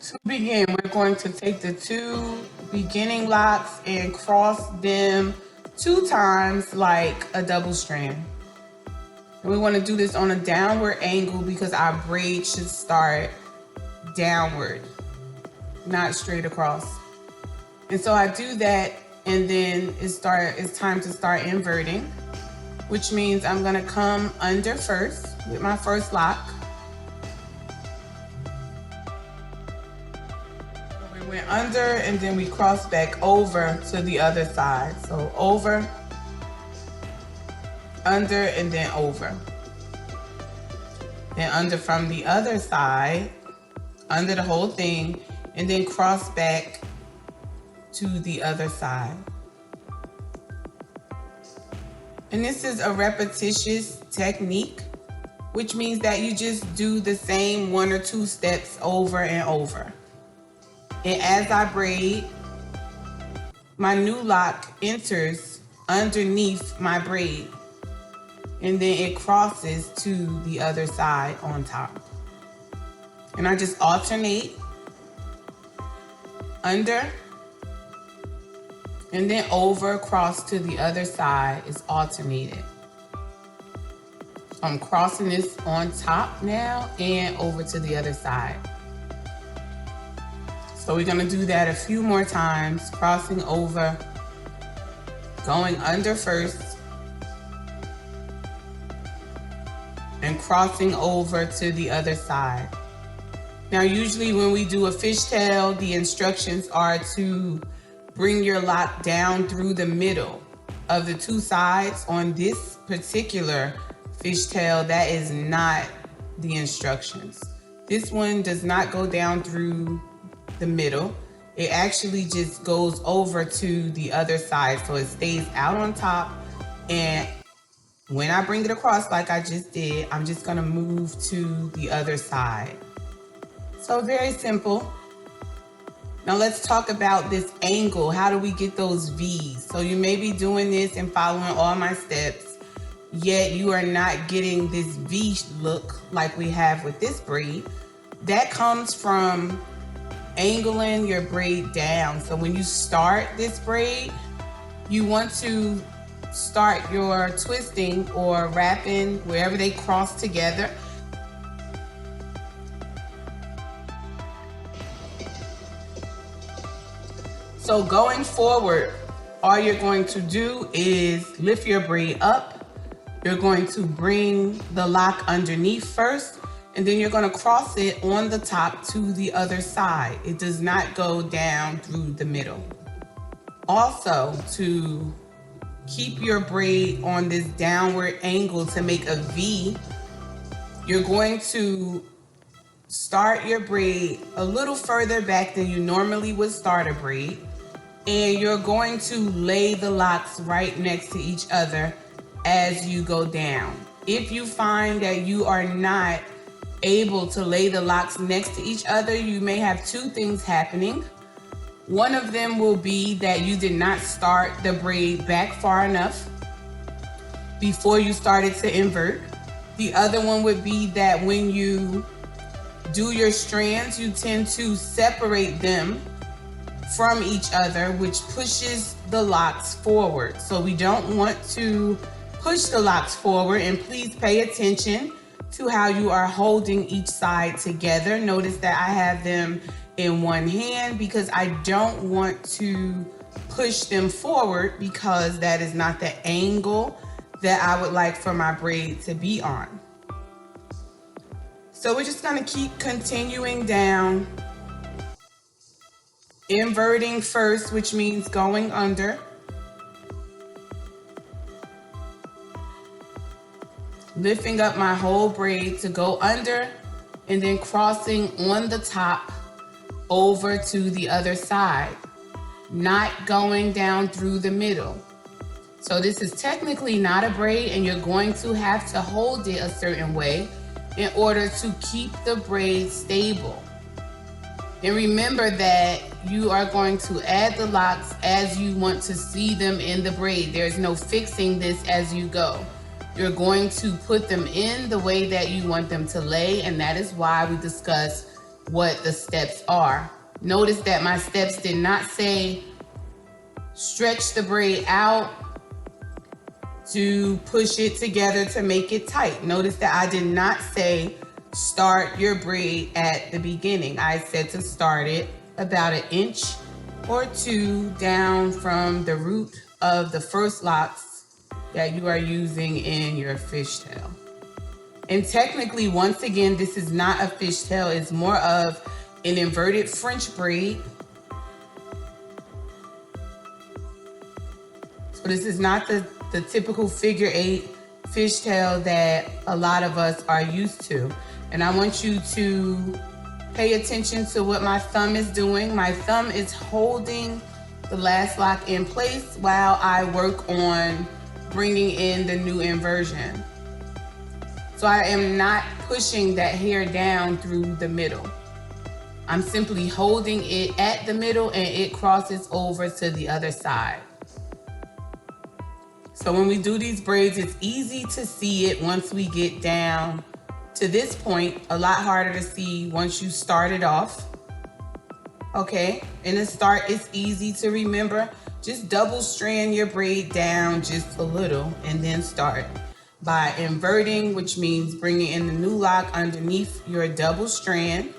To begin, we're going to take the 2 beginning locks and cross them 2 times like a double strand. And we want to do this on a downward angle because our braid should start downward, not straight across. And so I do that, and then it's time to start inverting, which means I'm going to come under first with my first lock. We went under and then we cross back over to the other side. So over, under, and then over. Then under from the other side, under the whole thing, and then cross back to the other side. And this is a repetitious technique, which means that you just do the same 1 or 2 steps over and over. And as I braid, my new lock enters underneath my braid, and then it crosses to the other side on top. And I just alternate under and then over, cross to the other side is alternated. I'm crossing this on top now and over to the other side. So we're gonna do that a few more times, crossing over, going under first, and crossing over to the other side. Now, usually when we do a fishtail, the instructions are to bring your lock down through the middle of the 2 sides. On this particular fishtail, that is not the instructions. This one does not go down through the middle. It actually just goes over to the other side, so it stays out on top. And when I bring it across like I just did, I'm just gonna move to the other side. So very simple. Now let's talk about this angle. How do we get those V's? So you may be doing this and following all my steps, yet you are not getting this V look like we have with this braid. That comes from angling your braid down. So when you start this braid, you want to start your twisting or wrapping wherever they cross together. So going forward, all you're going to do is lift your braid up. You're going to bring the lock underneath first, and then you're going to cross it on the top to the other side. It does not go down through the middle. Also, to keep your braid on this downward angle to make a V, you're going to start your braid a little further back than you normally would start a braid, and you're going to lay the locks right next to each other as you go down. If you find that you are not able to lay the locks next to each other, you may have 2 things happening. One of them will be that you did not start the braid back far enough before you started to invert. The other one would be that when you do your strands, you tend to separate them from each other, which pushes the locks forward. So we don't want to push the locks forward, and please pay attention to how you are holding each side together. Notice that I have them in one hand because I don't want to push them forward because that is not the angle that I would like for my braid to be on. So we're just gonna keep continuing down, inverting first, which means going under. Lifting up my whole braid to go under, and then crossing on the top over to the other side, not going down through the middle. So this is technically not a braid, and you're going to have to hold it a certain way in order to keep the braid stable. And remember that you are going to add the locks as you want to see them in the braid. There's no fixing this as you go. You're going to put them in the way that you want them to lay, and that is why we discuss what the steps are. Notice that my steps did not say stretch the braid out to push it together to make it tight. Notice that I did not say start your braid at the beginning. I said to start it about 1 inch or 2 down from the root of the first locks that you are using in your fishtail. And technically, once again, this is not a fishtail. It's more of an inverted French braid. So this is not the typical figure 8 fishtail that a lot of us are used to. And I want you to pay attention to what my thumb is doing. My thumb is holding the last lock in place while I work on bringing in the new inversion. So I am not pushing that hair down through the middle. I'm simply holding it at the middle and it crosses over to the other side. So when we do these braids, it's easy to see it once we get down to this point, a lot harder to see once you start it off. Okay, in the start, it's easy to remember. Just double strand your braid down just a little and then start by inverting, which means bringing in the new lock underneath your double strand.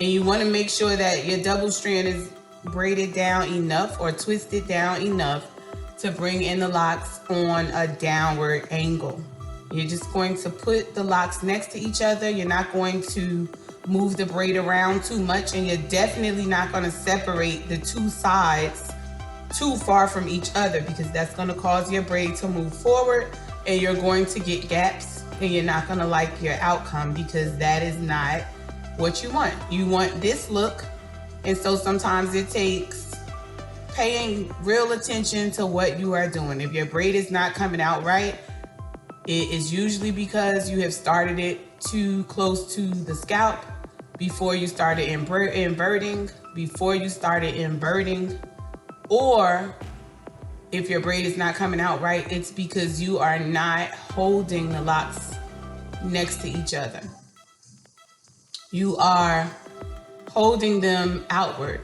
And you want to make sure that your double strand is braided down enough or twisted down enough to bring in the locks on a downward angle. You're just going to put the locks next to each other. You're not going to move the braid around too much, and you're definitely not going to separate the two sides too far from each other, because that's going to cause your braid to move forward and you're going to get gaps and you're not going to like your outcome, because that is not what you want. You want this look, and so sometimes it takes paying real attention to what you are doing. If your braid is not coming out right, it is usually because you have started it too close to the scalp before you started inverting, or if your braid is not coming out right, it's because you are not holding the locks next to each other. You are holding them outward.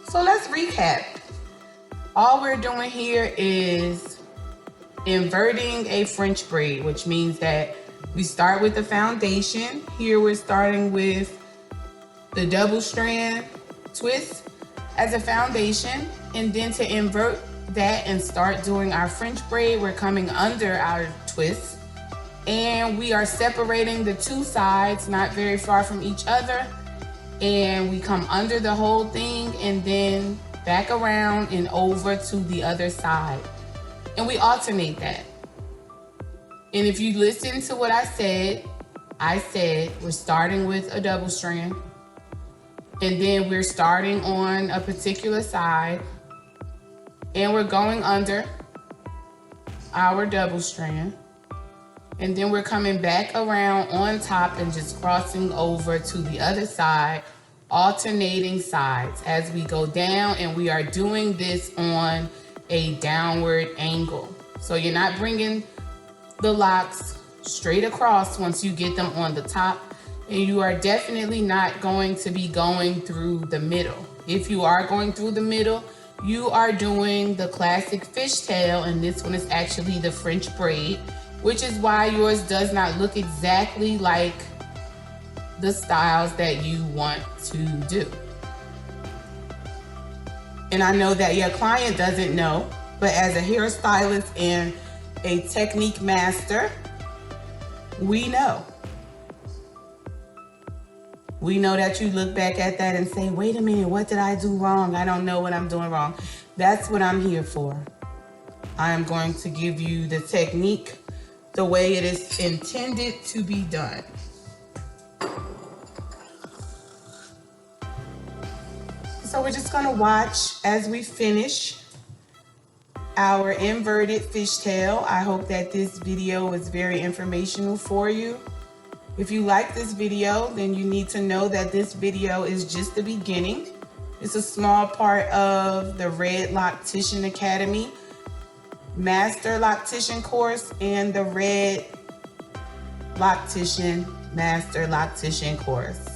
So let's recap. All we're doing here is inverting a French braid, which means that we start with the foundation. Here we're starting with the double strand twist as a foundation, and then to invert that and start doing our French braid, we're coming under our twist and we are separating the two sides not very far from each other, and we come under the whole thing and then back around and over to the other side, and we alternate that. And if you listen to what I said we're starting with a double strand, and then we're starting on a particular side and we're going under our double strand, and then we're coming back around on top and just crossing over to the other side, alternating sides as we go down, and we are doing this on a downward angle. So you're not bringing the locks straight across once you get them on the top, and you are definitely not going to be going through the middle. If you are going through the middle, you are doing the classic fishtail, and this one is actually the French braid, which is why yours does not look exactly like the styles that you want to do. And I know that your client doesn't know, but as a hairstylist and a technique master, we know. We know that you look back at that and say, wait a minute, what did I do wrong? I don't know what I'm doing wrong. That's what I'm here for. I am going to give you the technique the way it is intended to be done. So we're just gonna watch as we finish our inverted fishtail. I hope that this video was very informational for you. If you like this video, then you need to know that this video is just the beginning. It's a small part of the Red Loctician Academy Master Loctician course and the Red Loctician Master Loctician course,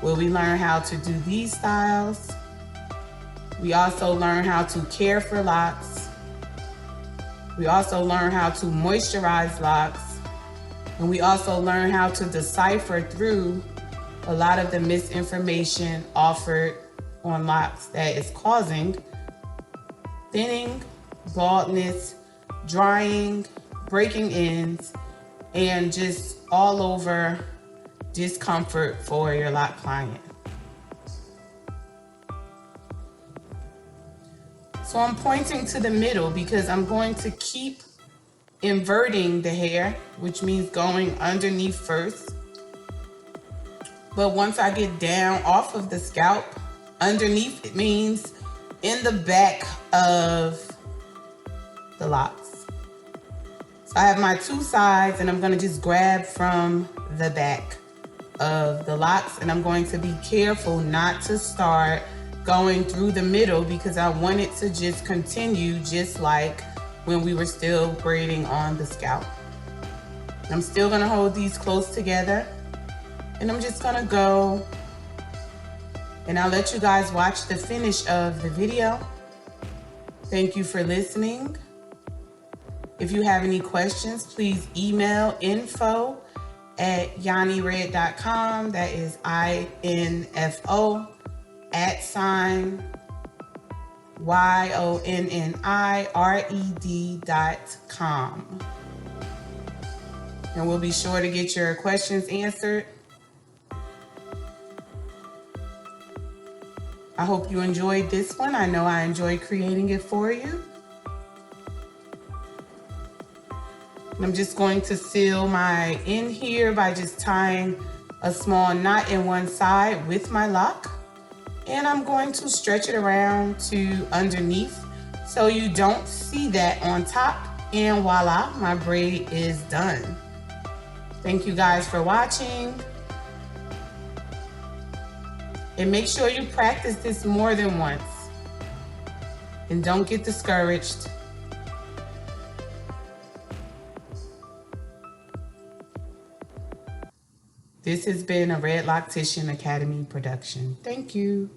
where we learn how to do these styles. We also learn how to care for locks. We also learn how to moisturize locks. And we also learn how to decipher through a lot of the misinformation offered on locks that is causing thinning, baldness, drying, breaking ends, and just all over discomfort for your lock client. So I'm pointing to the middle because I'm going to keep inverting the hair, which means going underneath first. But once I get down off of the scalp, underneath, it means in the back of the locks. So I have my two sides and I'm gonna just grab from the back of the locks, and I'm going to be careful not to start going through the middle because I want it to just continue just like when we were still braiding on the scalp. I'm still gonna hold these close together, and I'm just gonna go, and I'll let you guys watch the finish of the video. Thank you for listening. If you have any questions, please email info@yonired.com. That is info@YONNIRED.com. And we'll be sure to get your questions answered. I hope you enjoyed this one. I know I enjoyed creating it for you. I'm just going to seal my end here by just tying a small knot in one side with my lock. And I'm going to stretch it around to underneath so you don't see that on top. And voila, my braid is done. Thank you guys for watching. And make sure you practice this more than once. And don't get discouraged. This has been a Red Loctician Academy production. Thank you.